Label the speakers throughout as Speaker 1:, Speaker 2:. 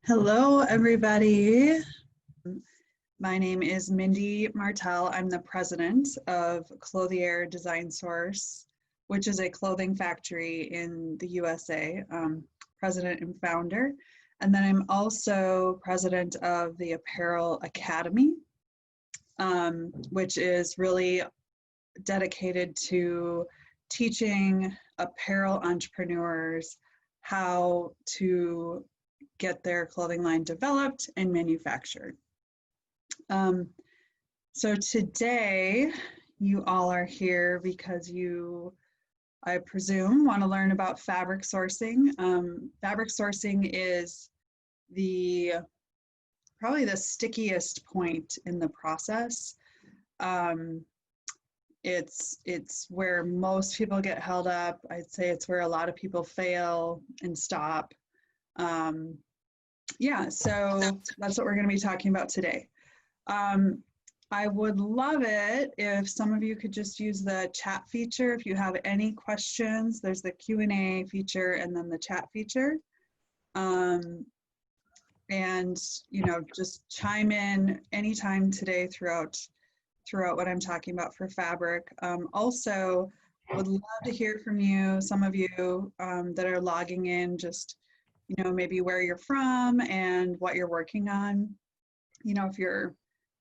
Speaker 1: Hello, everybody. My name is Mindy Martell. I'm the president of Clothier Design Source, which is a clothing factory in the USA, president and founder. And then I'm also president of the Apparel Academy, which is really dedicated to teaching apparel entrepreneurs how to get their clothing line developed and manufactured. So today you all are here because you, I presume, want to learn about fabric sourcing. Fabric sourcing is probably the stickiest point in the process. It's where most people get held up. I'd say it's where a lot of people fail and stop. Yeah, so that's what we're going to be talking about today. I would love it if some of you could just use the chat feature. If you have any questions, there's the Q&A feature and then the chat feature. And, you know, just chime in anytime today throughout what I'm talking about for fabric. Also, would love to hear from you, some of you that are logging in, just, you know, maybe where you're from and what you're working on. You know, if you're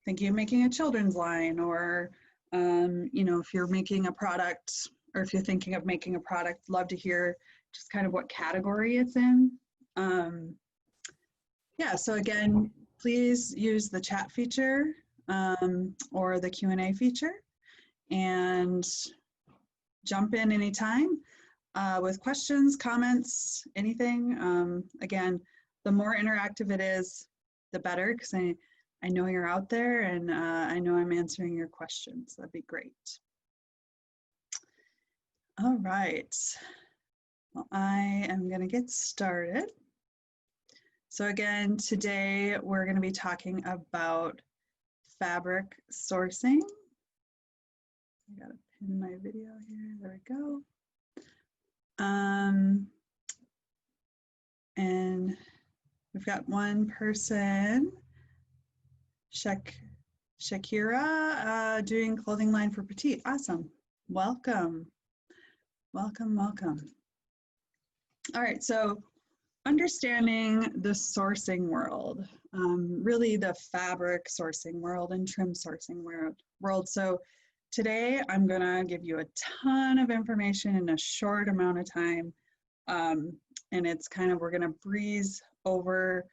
Speaker 1: thinking of making a children's line, or, you know, if you're making a product, or if you're thinking of making a product, love to hear just kind of what category it's in. Yeah, so again, please use the chat feature or the Q&A feature and jump in anytime with questions, comments, anything. Again, the more interactive it is, the better, because I know you're out there and I know I'm answering your questions. That'd be great. All right, well, I am gonna get started. So again, today we're gonna be talking about fabric sourcing. I gotta pin my video here, there we go. And we've got one person, Shakira, doing clothing line for Petite. Awesome. Welcome. Welcome, welcome. All right, so understanding the sourcing world, really the fabric sourcing world and trim sourcing world. So today I'm gonna give you a ton of information in a short amount of time. And it's kind of, we're gonna breeze over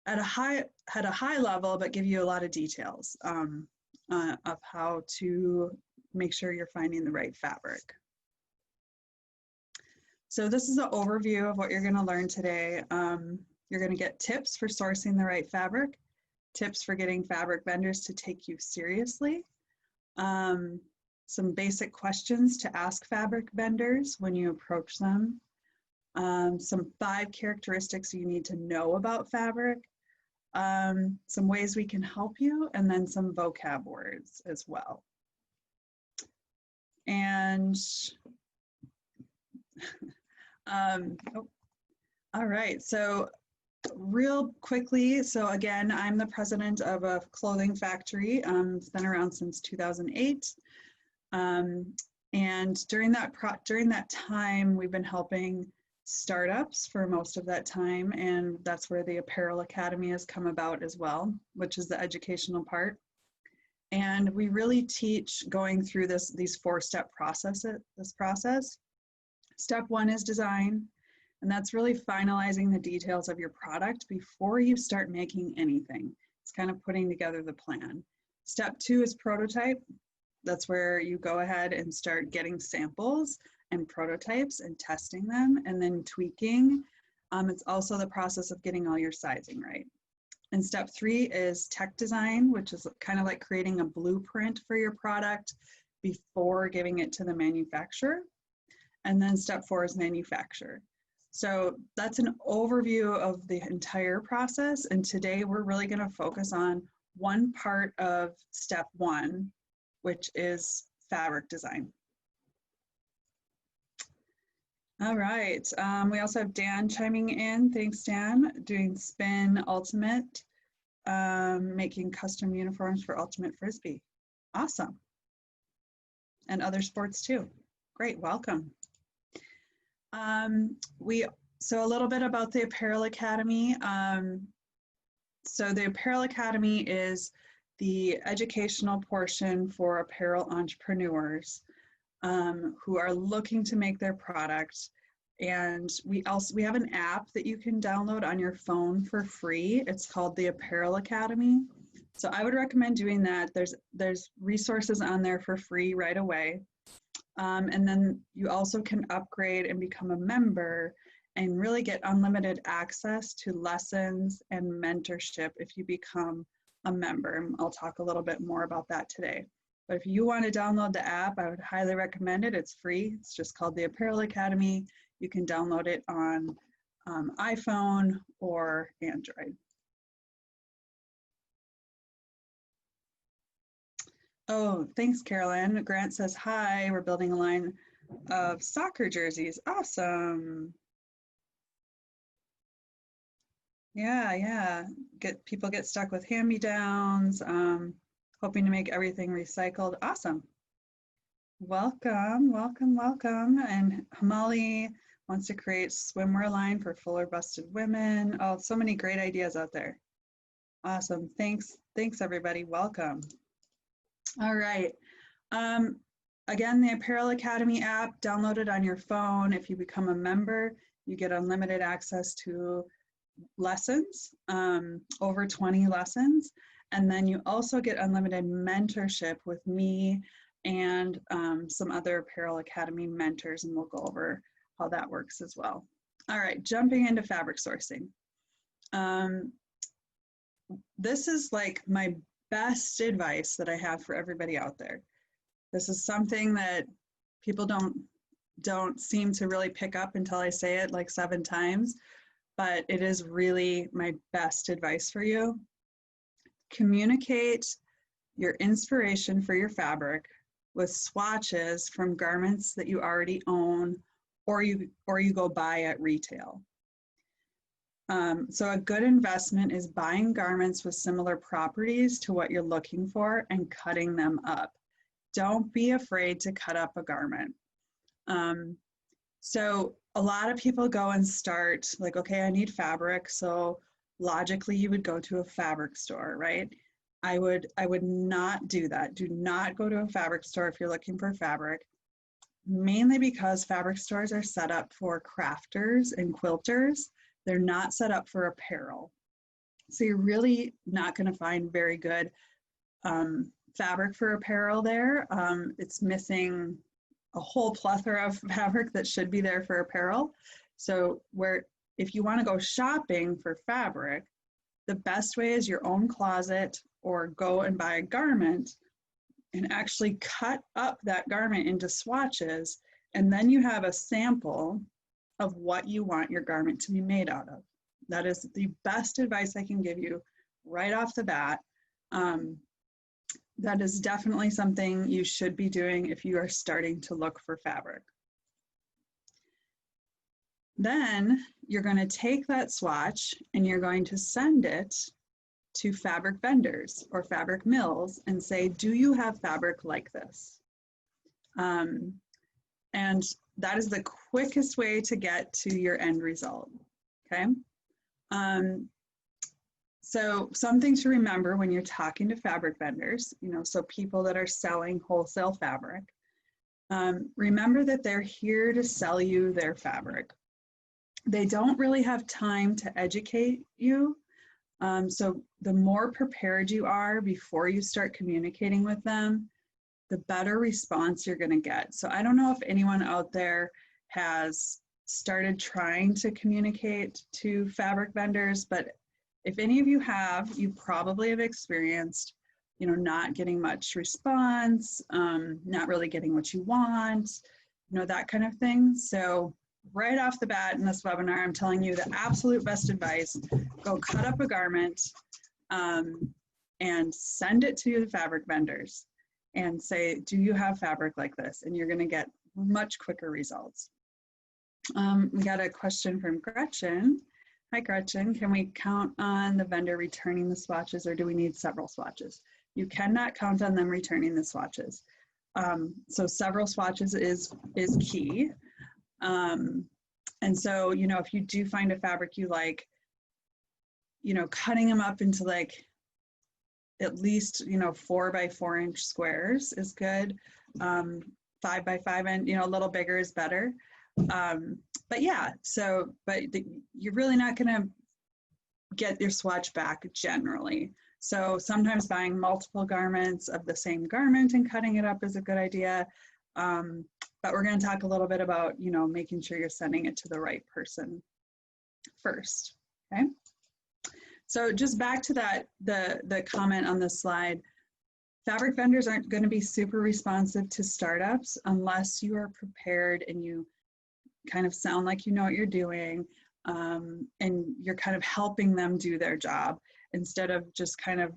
Speaker 1: at a high level, but give you a lot of details of how to make sure you're finding the right fabric. So this is an overview of what you're going to learn today. You're going to get tips for sourcing the right fabric, tips for getting fabric vendors to take you seriously, some basic questions to ask fabric vendors when you approach them, some 5 characteristics you need to know about fabric, some ways we can help you, and then some vocab words as well. And all right, so real quickly, so again, I'm the president of a clothing factory. It's been around since 2008. And during that time, we've been helping startups for most of that time, and that's where the Apparel Academy has come about as well, which is the educational part. And we really teach going through these 4-step process. Step 1 is design, and that's really finalizing the details of your product before you start making anything. It's kind of putting together the plan. Step 2 is prototype. That's where you go ahead and start getting samples and prototypes and testing them and then tweaking. It's also the process of getting all your sizing right. And step 3 is tech design, which is kind of like creating a blueprint for your product before giving it to the manufacturer. And then step 4 is manufacture. So that's an overview of the entire process. And today we're really going to focus on one part of step 1, which is fabric design. All right. We also have Dan chiming in. Thanks, Dan. Doing Spin Ultimate, making custom uniforms for Ultimate Frisbee. Awesome. And other sports too. Great. Welcome. So a little bit about the Apparel Academy. So the Apparel Academy is the educational portion for apparel entrepreneurs who are looking to make their product. And we have an app that you can download on your phone for free. It's called the Apparel Academy. So I would recommend doing that. There's resources on there for free right away. And then you also can upgrade and become a member and really get unlimited access to lessons and mentorship if you become a member. I'll talk a little bit more about that today. But if you want to download the app, I would highly recommend it. It's free. It's just called the Apparel Academy. You can download it on iPhone or Android. Oh, thanks, Carolyn. Grant says, hi, we're building a line of soccer jerseys. Awesome. Yeah. People get stuck with hand-me-downs, hoping to make everything recycled. Awesome. Welcome. And Hamali wants to create swimwear line for fuller busted women. Oh, so many great ideas out there. Awesome. Thanks everybody. Welcome. All right. Again, the Apparel Academy app, download it on your phone. If you become a member, you get unlimited access to lessons, over 20 lessons. And then you also get unlimited mentorship with me and some other Apparel Academy mentors, and we'll go over how that works as well. All right, jumping into fabric sourcing. This is like my best advice that I have for everybody out there. This is something that people don't seem to really pick up until I say it like 7 times, but it is really my best advice for you. Communicate your inspiration for your fabric with swatches from garments that you already own or you go buy at retail. So a good investment is buying garments with similar properties to what you're looking for and cutting them up. Don't be afraid to cut up a garment. So a lot of people go and start like, okay, I need fabric. So logically you would go to a fabric store, right? I would not do that. Do not go to a fabric store if you're looking for fabric, mainly because fabric stores are set up for crafters and quilters. They're not set up for apparel. So you're really not going to find very good fabric for apparel there. It's missing a whole plethora of fabric that should be there for apparel. So if you want to go shopping for fabric, the best way is your own closet or go and buy a garment and actually cut up that garment into swatches, and then you have a sample of what you want your garment to be made out of. That is the best advice I can give you right off the bat. That is definitely something you should be doing if you are starting to look for fabric. Then you're going to take that swatch and you're going to send it to fabric vendors or fabric mills and say, do you have fabric like this? And that is the quickest way to get to your end result, okay? So something to remember when you're talking to fabric vendors, so people that are selling wholesale fabric, remember that they're here to sell you their fabric. They don't really have time to educate you. So the more prepared you are before you start communicating with them, the better response you're going to get. So I don't know if anyone out there has started trying to communicate to fabric vendors, but if any of you have, you probably have experienced, not getting much response, not really getting what you want, that kind of thing. So right off the bat in this webinar, I'm telling you the absolute best advice: go cut up a garment and send it to the fabric vendors and say, do you have fabric like this? And you're going to get much quicker results. We got a question from Gretchen. Hi, Gretchen. Can we count on the vendor returning the swatches, or do we need several swatches? You cannot count on them returning the swatches. So several swatches is key. And so, you know, if you do find a fabric you like, you know, cutting them up into like at least, you know, 4 by 4 inch squares is good. 5 by 5 and, you know, a little bigger is better. But yeah, so, you're really not going to get your swatch back generally. So sometimes buying multiple garments of the same garment and cutting it up is a good idea. But we're going to talk a little bit about, you know, making sure you're sending it to the right person first, okay? So just back to that, the comment on the slide, fabric vendors aren't going to be super responsive to startups unless you are prepared and you kind of sound like you know what you're doing, and you're kind of helping them do their job instead of just kind of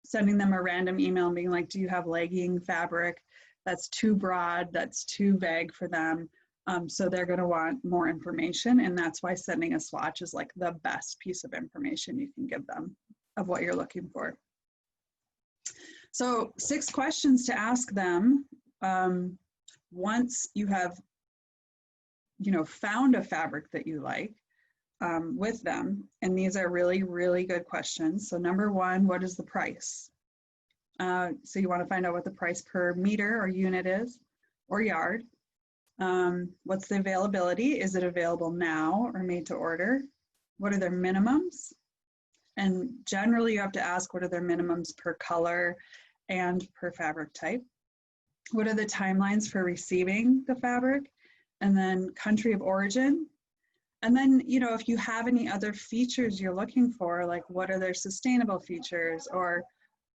Speaker 1: sending them a random email and being like, do you have legging fabric? That's too broad, that's too vague for them. So they're going to want more information, and that's why sending a swatch is like the best piece of information you can give them of what you're looking for. So 6 questions to ask them once you have, you know, found a fabric that you like with them. And these are really, really good questions. So number 1, what is the price? So you want to find out what the price per meter or unit is, or yard. What's the availability? Is it available now or made to order? What are their minimums? And generally you have to ask what are their minimums per color and per fabric type. What are the timelines for receiving the fabric? And then country of origin. And then, you know, if you have any other features you're looking for, like what are their sustainable features, or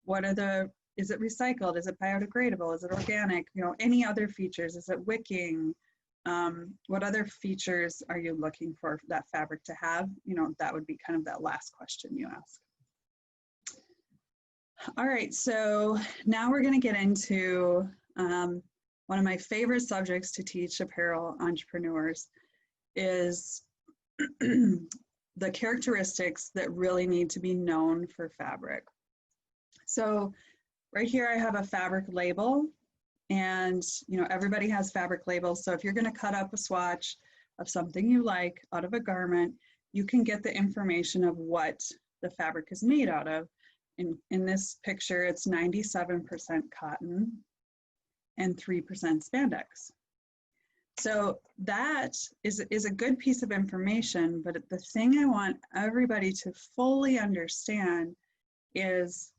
Speaker 1: what are the, is it recycled? Is it biodegradable? Is it organic? You know, any other features? Is it wicking? What other features are you looking for that fabric to have? You know, that would be kind of that last question you ask. All right, so now we're going to get into one of my favorite subjects to teach apparel entrepreneurs is the characteristics that really need to be known for fabric. So right here I have a fabric label, and you know, everybody has fabric labels. So if you're going to cut up a swatch of something you like out of a garment, you can get the information of what the fabric is made out of. In this picture, it's 97% cotton and 3% spandex. So that is a good piece of information, but the thing I want everybody to fully understand is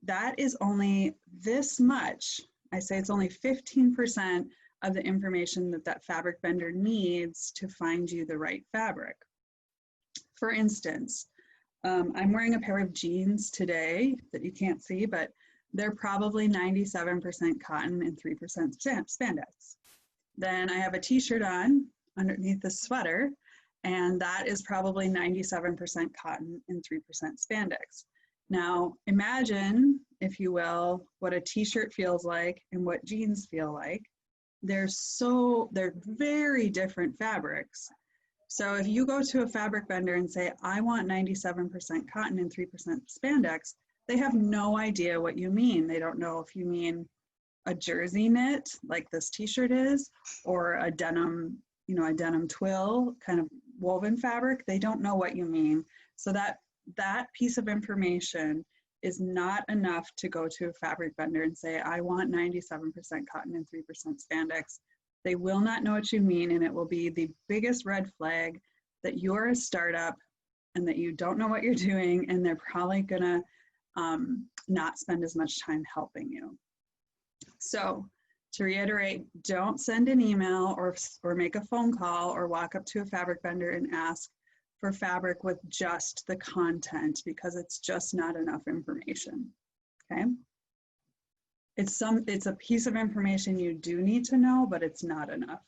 Speaker 1: that is only this much. I say it's only 15% of the information that that fabric vendor needs to find you the right fabric. For instance, I'm wearing a pair of jeans today that you can't see, but they're probably 97% cotton and 3% spandex. Then I have a t-shirt on underneath the sweater, and that is probably 97% cotton and 3% spandex. Now imagine, if you will, what a t-shirt feels like and what jeans feel like. They're very different fabrics. So if you go to a fabric vendor and say, I want 97% cotton and 3% spandex, they have no idea what you mean. They don't know if you mean a jersey knit like this t-shirt is, or a denim, you know, a denim twill kind of woven fabric. They don't know what you mean. So that piece of information is not enough to go to a fabric vendor and say, I want 97% cotton and 3% spandex. They will not know what you mean, and it will be the biggest red flag that you're a startup and that you don't know what you're doing, and they're probably gonna not spend as much time helping you. So to reiterate, don't send an email or make a phone call or walk up to a fabric vendor and ask for fabric with just the content, because it's just not enough information, okay? It's a piece of information you do need to know, but it's not enough.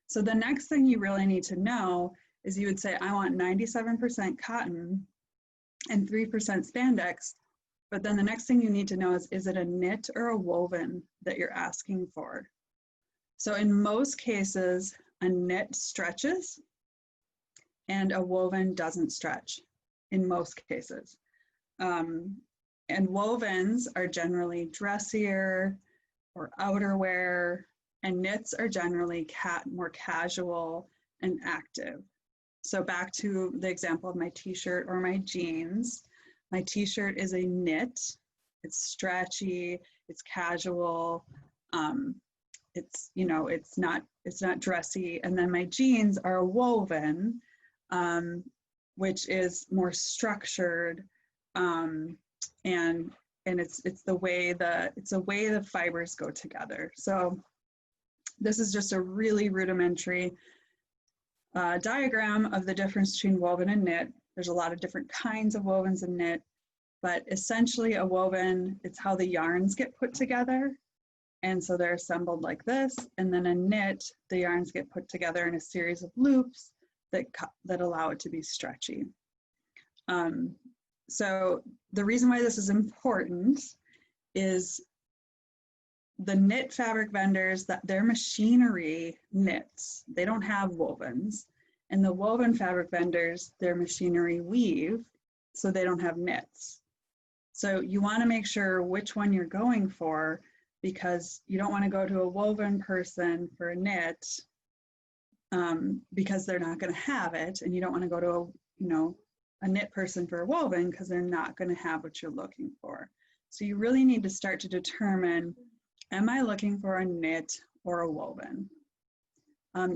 Speaker 1: So the next thing you really need to know is you would say, I want 97% cotton and 3% spandex, but then the next thing you need to know is it a knit or a woven that you're asking for? So in most cases, a knit stretches and a woven doesn't stretch in most cases. And wovens are generally dressier or outerwear, and knits are generally more casual and active. So back to the example of my t-shirt or my jeans. My t-shirt is a knit. It's stretchy, it's casual, it's, you know, it's not dressy. And then my jeans are a woven, which is more structured, and it's the way the fibers go together. So this is just a really rudimentary diagram of the difference between woven and knit. There's a lot of different kinds of wovens and knit, but essentially a woven, it's how the yarns get put together. And so they're assembled like this. And then a knit, the yarns get put together in a series of loops that allow it to be stretchy. So the reason why this is important is the knit fabric vendors, that their machinery knits, they don't have wovens. And the woven fabric vendors, their machinery weave, so they don't have knits. So you want to make sure which one you're going for, because you don't want to go to a woven person for a knit because they're not going to have it, and you don't want to go to a knit person for a woven because they're not going to have what you're looking for. So you really need to start to determine, am I looking for a knit or a woven?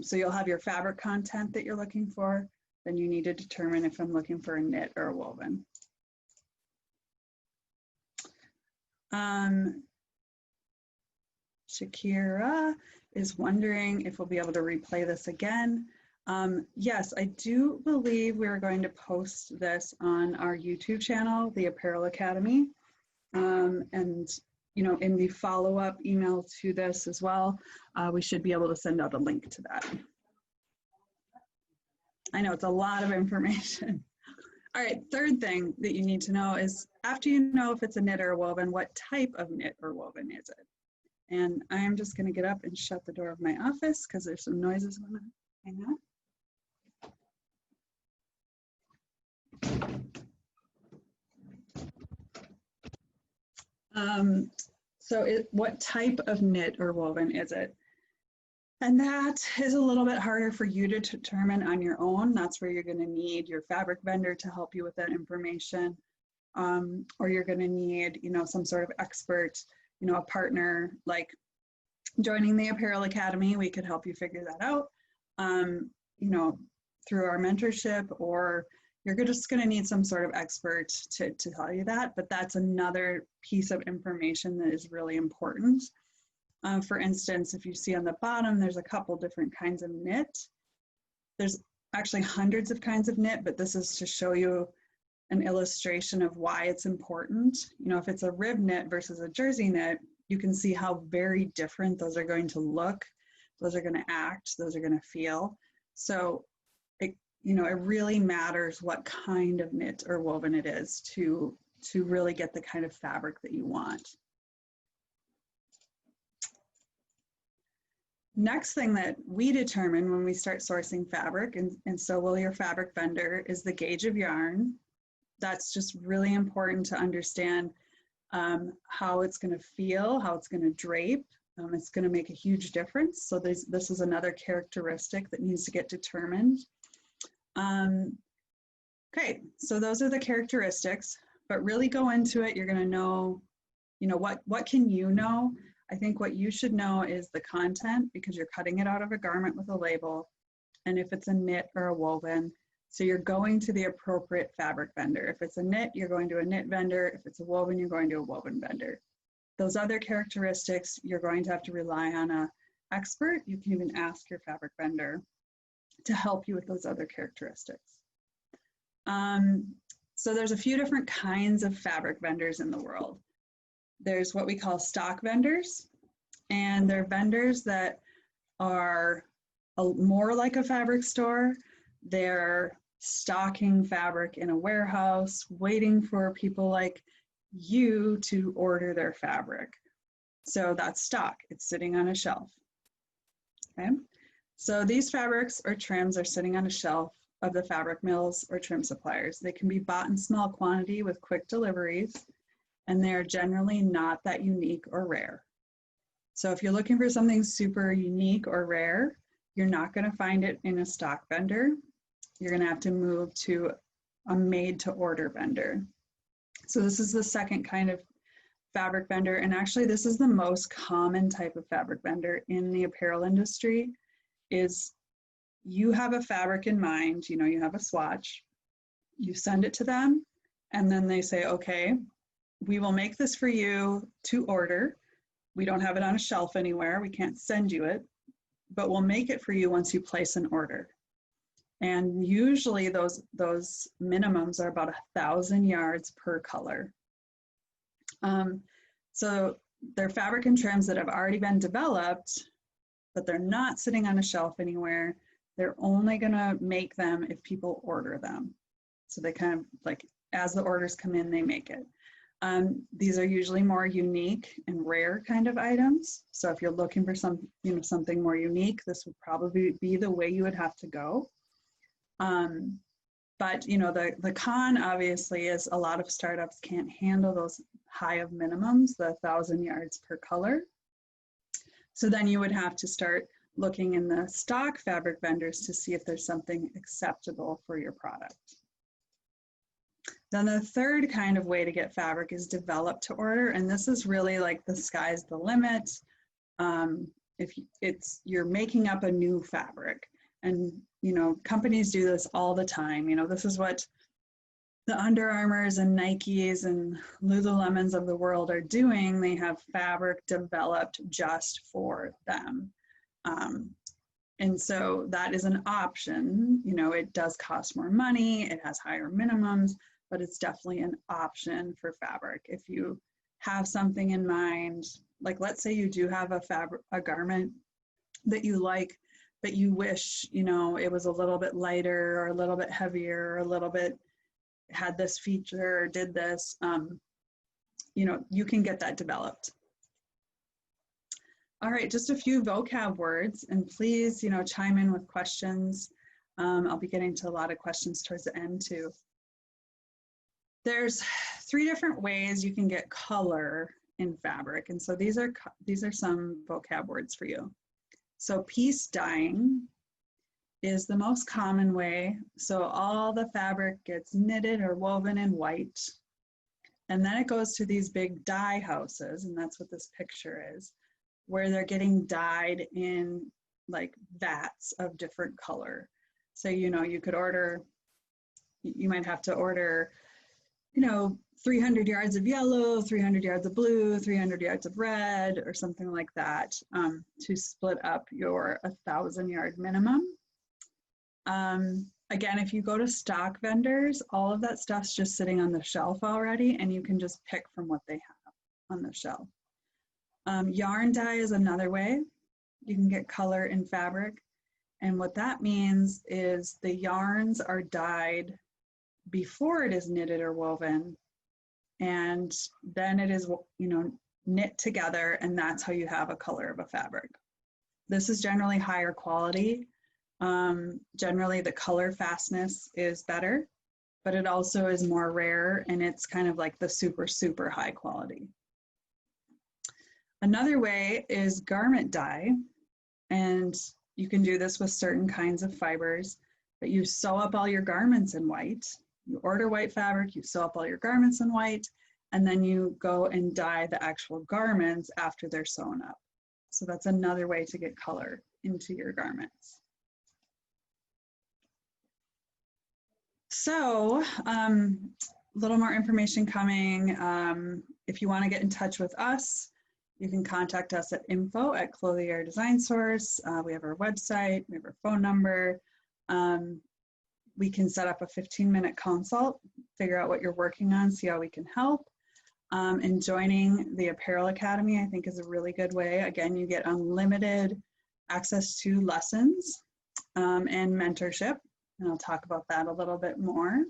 Speaker 1: So you'll have your fabric content that you're looking for, then you need to determine if I'm looking for a knit or a woven. Shakira is wondering if we'll be able to replay this again. Yes, I do believe we're going to post this on our YouTube channel, the Apparel Academy. And in the follow-up email to this as well, we should be able to send out a link to that. I know it's a lot of information. All right, third thing that you need to know is, after you know if it's a knit or a woven, what type of knit or woven is it? And I am just going to get up and shut the door of my office because there's some noises going on. Hang on. What type of knit or woven is it? And that is a little bit harder for you to determine on your own. That's where you're going to need your fabric vendor to help you with that information. Or you're going to need, some sort of expert, a partner like Joining the Apparel Academy. We could help you figure that out, through our mentorship, or you're just going to need some sort of expert to tell you that. But that's another piece of information that is really important. For instance, if you see on the bottom, there's a couple different kinds of knit. There's actually hundreds of kinds of knit, but this is to show you an illustration of why it's important. If it's a rib knit versus a jersey knit, you can see how very different those are going to look, those are going to act, those are going to feel. So it really matters what kind of knit or woven it is to really get the kind of fabric that you want. Next thing that we determine when we start sourcing fabric, and so will your fabric vendor, is the gauge of yarn. That's just really important to understand how it's going to feel, how it's going to drape. It's going to make a huge difference. So this is another characteristic that needs to get determined. Okay, so those are the characteristics, but really go into it. You're going to know, what can you know? I think what you should know is the content, because you're cutting it out of a garment with a label, and if it's a knit or a woven. So you're going to the appropriate fabric vendor. If it's a knit, you're going to a knit vendor. If it's a woven, you're going to a woven vendor. Those other characteristics, you're going to have to rely on an expert. You can even ask your fabric vendor to help you with those other characteristics. So there's a few different kinds of fabric vendors in the world. There's what we call stock vendors, and they're vendors that are more like a fabric store. They're stocking fabric in a warehouse, waiting for people like you to order their fabric. So that's stock. It's sitting on a shelf. Okay. So these fabrics or trims are sitting on a shelf of the fabric mills or trim suppliers. They can be bought in small quantity with quick deliveries, and they are generally not that unique or rare. So if you're looking for something super unique or rare, you're not going to find it in a stock vendor. You're going to have to move to a made-to-order vendor. So this is the second kind of fabric vendor, and actually this is the most common type of fabric vendor in the apparel industry. Is you have a fabric in mind, you know, you have a swatch, you send it to them, and then they say, okay, we will make this for you to order. We don't have it on a shelf anywhere, we can't send you it, but we'll make it for you once you place an order. And usually those minimums are about 1,000 yards per color. So they're fabric and trims that have already been developed, but they're not sitting on a shelf anywhere. They're only gonna make them if people order them. So they kind of like, as the orders come in, they make it. These are usually more unique and rare kind of items. So if you're looking for something more unique, this would probably be the way you would have to go. But you know, the con obviously is a lot of startups can't handle those high of minimums, the 1,000 yards per color. So then you would have to start looking in the stock fabric vendors to see if there's something acceptable for your product. Then the third kind of way to get fabric is develop to order, and this is really like the sky's the limit. If you're making up a new fabric, and you know, companies do this all the time. You know, this is what the Under Armours and Nikes and Lululemons of the world are doing. They have fabric developed just for them. And so that is an option. You know, it does cost more money, it has higher minimums, but it's definitely an option for fabric. If you have something in mind, like let's say you do have a garment that you like, but you wish, you know, it was a little bit lighter or a little bit heavier or a little bit had this feature or did this, you know, you can get that developed. All right, just a few vocab words, and please, you know, chime in with questions. I'll be getting to a lot of questions towards the end too. There's 3 different ways you can get color in fabric, and so these are some vocab words for you. So piece dyeing is the most common way. So all the fabric gets knitted or woven in white, and then it goes to these big dye houses, and that's what this picture is, where they're getting dyed in like vats of different color. So, you know, you might have to order, you know, 300 yards of yellow, 300 yards of blue, 300 yards of red, or something like that, to split up your 1,000 yard minimum. Again, if you go to stock vendors, all of that stuff's just sitting on the shelf already, and you can just pick from what they have on the shelf. Yarn dye is another way you can get color in fabric. And what that means is the yarns are dyed before it is knitted or woven, and then it is, you know, knit together, and that's how you have a color of a fabric. This is generally higher quality. Generally the color fastness is better, but it also is more rare, and it's kind of like the super, super high quality. Another way is garment dye, and you can do this with certain kinds of fibers, but you sew up all your garments in white. You order white fabric, you sew up all your garments in white, and then you go and dye the actual garments after they're sewn up. So that's another way to get color into your garments. So a little more information coming. If you want to get in touch with us, you can contact us at info@Clothier Design Source. We have our website, we have our phone number. We can set up a 15-minute consult, figure out what you're working on, see how we can help. And joining the Apparel Academy, I think, is a really good way. Again, you get unlimited access to lessons and mentorship, and I'll talk about that a little bit more.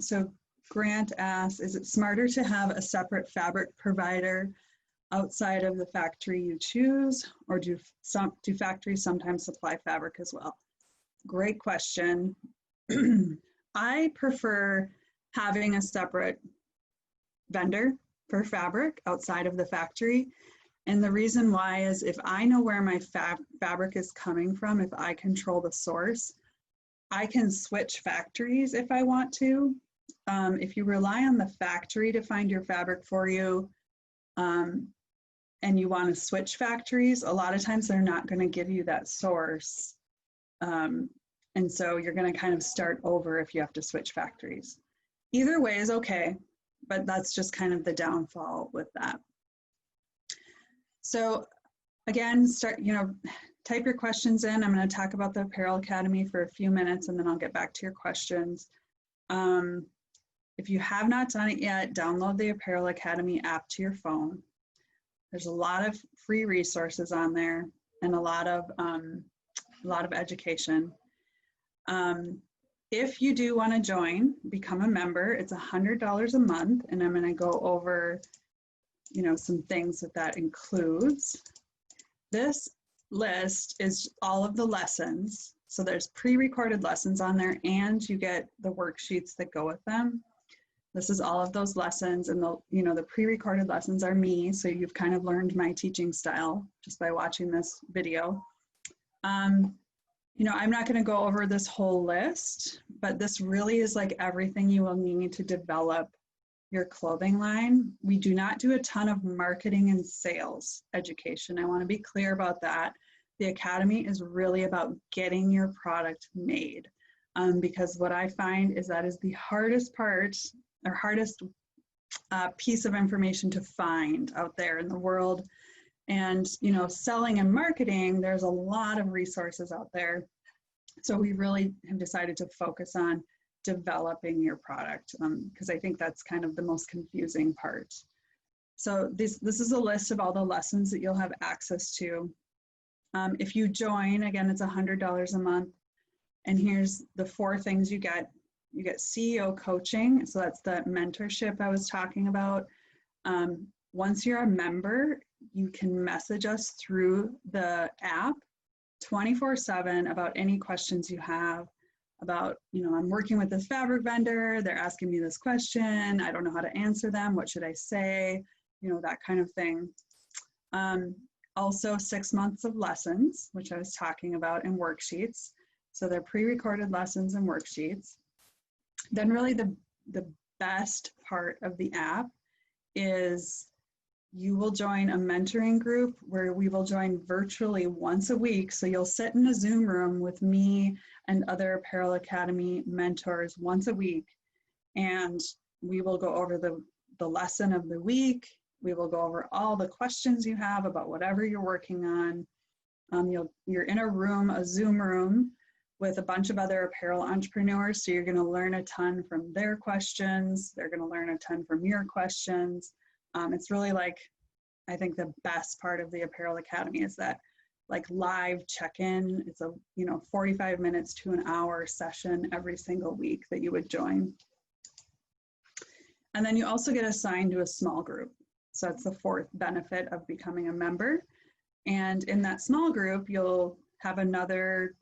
Speaker 1: So Grant asks, is it smarter to have a separate fabric provider outside of the factory you choose, or do factories sometimes supply fabric as well? Great question. I prefer having a separate vendor for fabric outside of the factory. And the reason why is if I know where my fabric is coming from, if I control the source, I can switch factories if I want to. If you rely on the factory to find your fabric for you, and you want to switch factories, a lot of times they're not going to give you that source. And so you're going to kind of start over if you have to switch factories. Either way is okay, but that's just kind of the downfall with that. So again, type your questions in. I'm going to talk about the Apparel Academy for a few minutes, and then I'll get back to your questions. If you have not done it yet, download the Apparel Academy app to your phone. There's a lot of free resources on there and a lot of education. If you do want to join, become a member, it's $100 a month, and I'm going to go over, some things that includes. This list is all of the lessons. So there's pre-recorded lessons on there, and you get the worksheets that go with them. This is all of those lessons, and the pre-recorded lessons are me, so you've kind of learned my teaching style just by watching this video. I'm not going to go over this whole list, but this really is like everything you will need to develop your clothing line. We do not do a ton of marketing and sales education. I want to be clear about that. The Academy is really about getting your product made, because what I find is that is the hardest part, or hardest piece of information to find out there in the world. And, selling and marketing, there's a lot of resources out there. So we really have decided to focus on developing your product, because I think that's kind of the most confusing part. So this is a list of all the lessons that you'll have access to. If you join, again, it's $100 a month. And here's the 4 things you get. You get CEO coaching. So that's the mentorship I was talking about. Once you're a member, you can message us through the app 24/7 about any questions you have about, I'm working with this fabric vendor, they're asking me this question, I don't know how to answer them, what should I say, that kind of thing. Also 6 months of lessons, which I was talking about, and worksheets. So they're pre-recorded lessons and worksheets. Then really the best part of the app is you will join a mentoring group where we will join virtually once a week. So you'll sit in a Zoom room with me and other Apparel Academy mentors once a week, and we will go over the lesson of the week. We will go over all the questions you have about whatever you're working on. You're in a Zoom room with a bunch of other apparel entrepreneurs, so you're going to learn a ton from their questions. They're going to learn a ton from your questions. It's really I think the best part of the Apparel Academy is that live check-in. It's a 45 minutes to an hour session every single week that you would join. And then you also get assigned to a small group. So that's the 4th benefit of becoming a member. And in that small group, you'll have another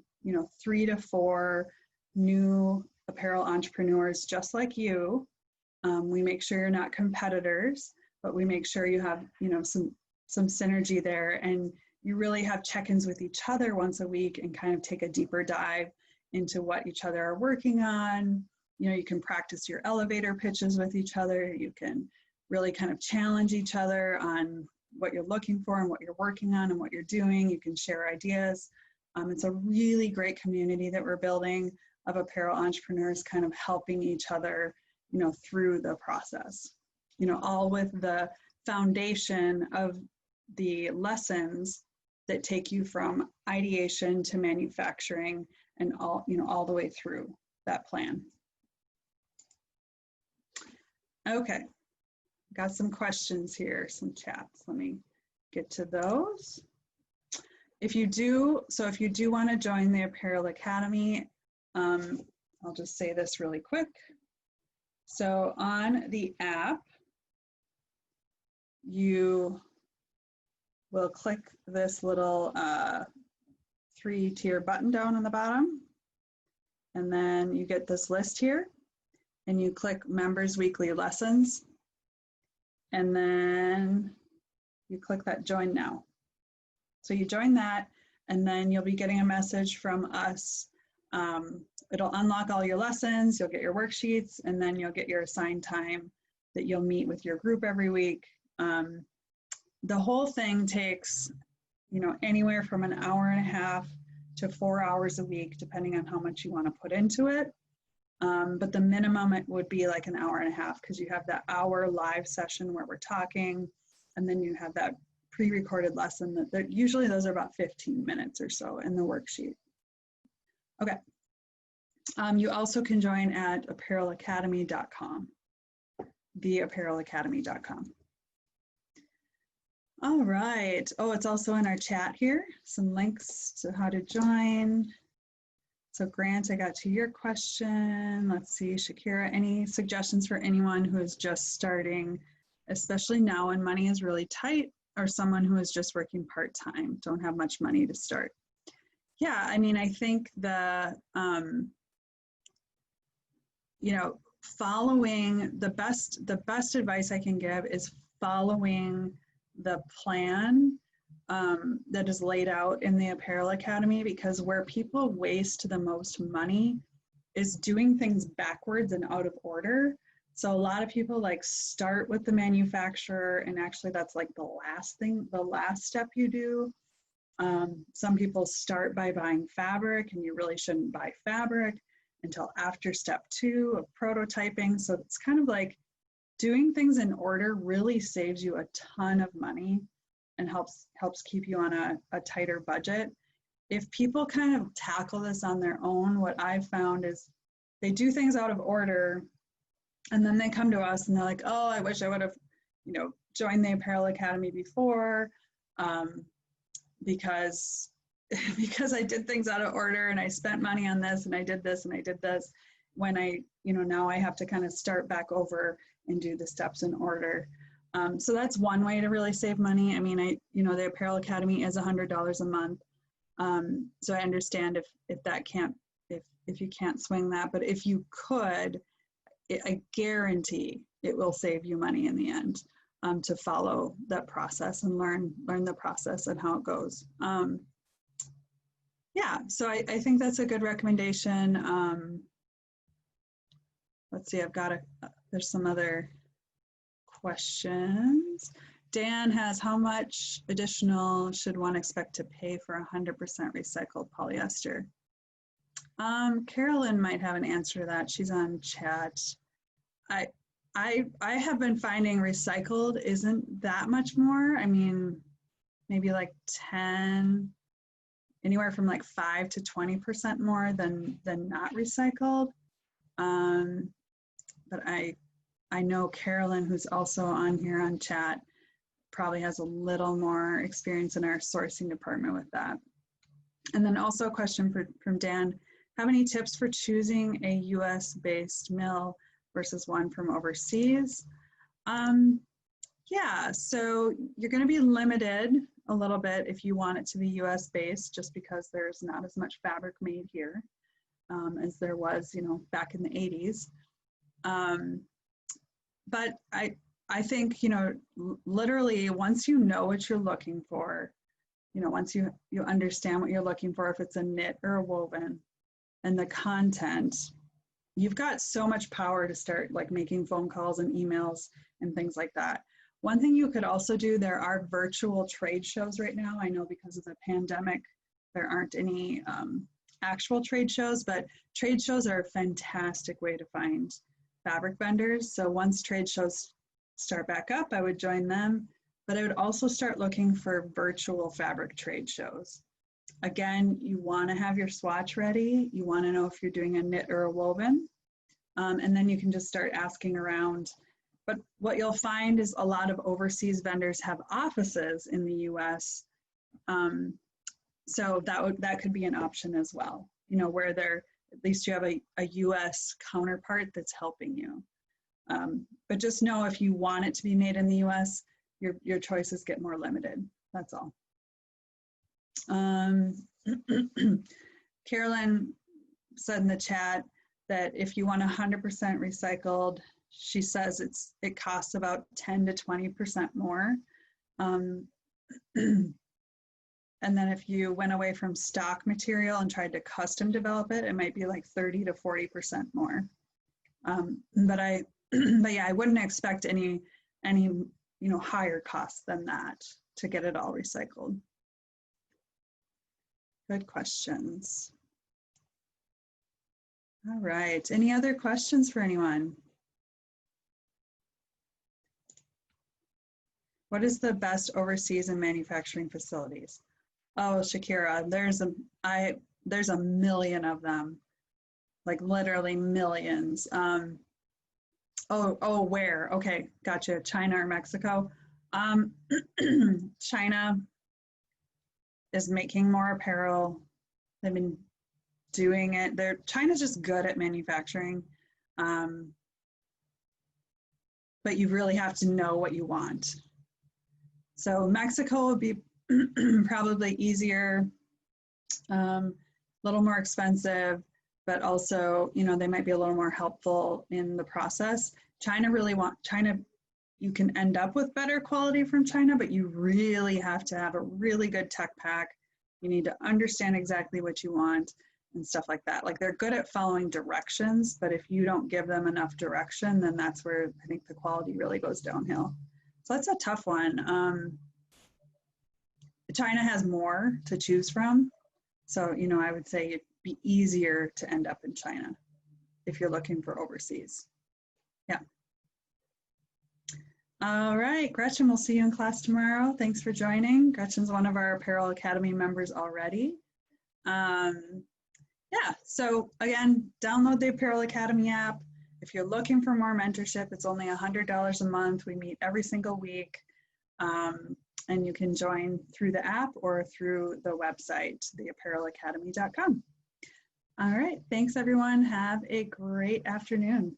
Speaker 1: 3 to 4 new apparel entrepreneurs just like you. We make sure you're not competitors, but we make sure you have some synergy there, and you really have check-ins with each other once a week and kind of take a deeper dive into what each other are working on. You can practice your elevator pitches with each other. You can really kind of challenge each other on what you're looking for and what you're working on and what you're doing. You can share ideas. It's a really great community that we're building of apparel entrepreneurs kind of helping each other, through the process, all with the foundation of the lessons that take you from ideation to manufacturing and all the way through that plan. Okay, got some questions here, some chats. Let me get to those. If you do want to join the Apparel Academy, I'll just say this really quick. So on the app, you we'll click this little 3-tier button down on the bottom. And then you get this list here. And you click Members Weekly Lessons. And then you click that Join Now. So you join that, and then you'll be getting a message from us. It'll unlock all your lessons, you'll get your worksheets, and then you'll get your assigned time that you'll meet with your group every week. The whole thing takes, anywhere from an hour and a half to 4 hours a week, depending on how much you want to put into it. But the minimum it would be like an hour and a half, because you have that hour live session where we're talking, and then you have that pre-recorded lesson that usually those are about 15 minutes or so in the worksheet. Okay. You also can join at apparelacademy.com, theapparelacademy.com. All right. Oh, it's also in our chat here, some links to how to join. So Grant, I got to your question. Let's see, Shakira, any suggestions for anyone who is just starting, especially now when money is really tight, or someone who is just working part-time, don't have much money to start? Yeah, I mean, I think following the best advice I can give is following the plan that is laid out in the Apparel Academy, because where people waste the most money is doing things backwards and out of order. So a lot of people start with the manufacturer, and actually that's like the last step you do. Some people start by buying fabric, and you really shouldn't buy fabric until after step 2 of prototyping. So it's kind of like doing things in order really saves you a ton of money and helps keep you on a tighter budget. If people kind of tackle this on their own, what I've found is they do things out of order, and then they come to us and they're like, oh, I wish I would have, joined the Apparel Academy before, because I did things out of order, and I spent money on this, and I did this, and I did this, when now I have to kind of start back over and do the steps in order. So that's one way to really save money. I mean, the Apparel Academy is $100 a month. So I understand if you can't swing that, but if you could, I guarantee it will save you money in the end, to follow that process and learn the process and how it goes. Yeah, so I think that's a good recommendation. Let's see, there's some other questions. Dan has, how much additional should one expect to pay for 100% recycled polyester? Carolyn might have an answer to that. She's on chat. I have been finding recycled isn't that much more. I mean, maybe like 10, anywhere from like 5 to 20% more than not recycled. But I know Carolyn, who's also on here on chat, probably has a little more experience in our sourcing department with that. And then also a question from Dan, have any tips for choosing a US-based mill versus one from overseas? Yeah, so you're going to be limited a little bit if you want it to be US-based, just because there's not as much fabric made here as there was, back in the 80s. But I think, literally once you know what you're looking for, once you understand what you're looking for, if it's a knit or a woven, and the content, you've got so much power to start making phone calls and emails and things like that. One thing you could also do, there are virtual trade shows right now. I know because of the pandemic, there aren't any actual trade shows, but trade shows are a fantastic way to find fabric vendors. So once trade shows start back up, I would join them, but I would also start looking for virtual fabric trade shows. Again, you want to have your swatch ready. You want to know if you're doing a knit or a woven, and then you can just start asking around. But what you'll find is a lot of overseas vendors have offices in the US, so that could be an option as well, where at least you have a US counterpart that's helping you. But just know if you want it to be made in the US, your choices get more limited. That's all. Carolyn said in the chat that if you want 100% recycled, she says it costs about 10 to 20% more. And then if you went away from stock material and tried to custom develop it, it might be like 30 to 40% more. But yeah, I wouldn't expect any higher costs than that to get it all recycled. Good questions. All right, any other questions for anyone? What is the best overseas and manufacturing facilities? Oh, Shakira, there's a million of them, like literally millions. Oh, where? Okay, gotcha. China or Mexico? China is making more apparel. They've been doing it. China's just good at manufacturing, but you really have to know what you want. So Mexico would be probably easier, a little more expensive, but also, they might be a little more helpful in the process. China, you can end up with better quality from China, but you really have to have a really good tech pack. You need to understand exactly what you want and stuff like that. Like, they're good at following directions, but if you don't give them enough direction, then that's where I think the quality really goes downhill. So that's a tough one. China has more to choose from. So, I would say it'd be easier to end up in China if you're looking for overseas. Yeah. All right, Gretchen, we'll see you in class tomorrow. Thanks for joining. Gretchen's one of our Apparel Academy members already. Yeah, so again, download the Apparel Academy app. If you're looking for more mentorship, it's only $100 a month. We meet every single week. And you can join through the app or through the website, theapparelacademy.com. All right, thanks everyone. Have a great afternoon.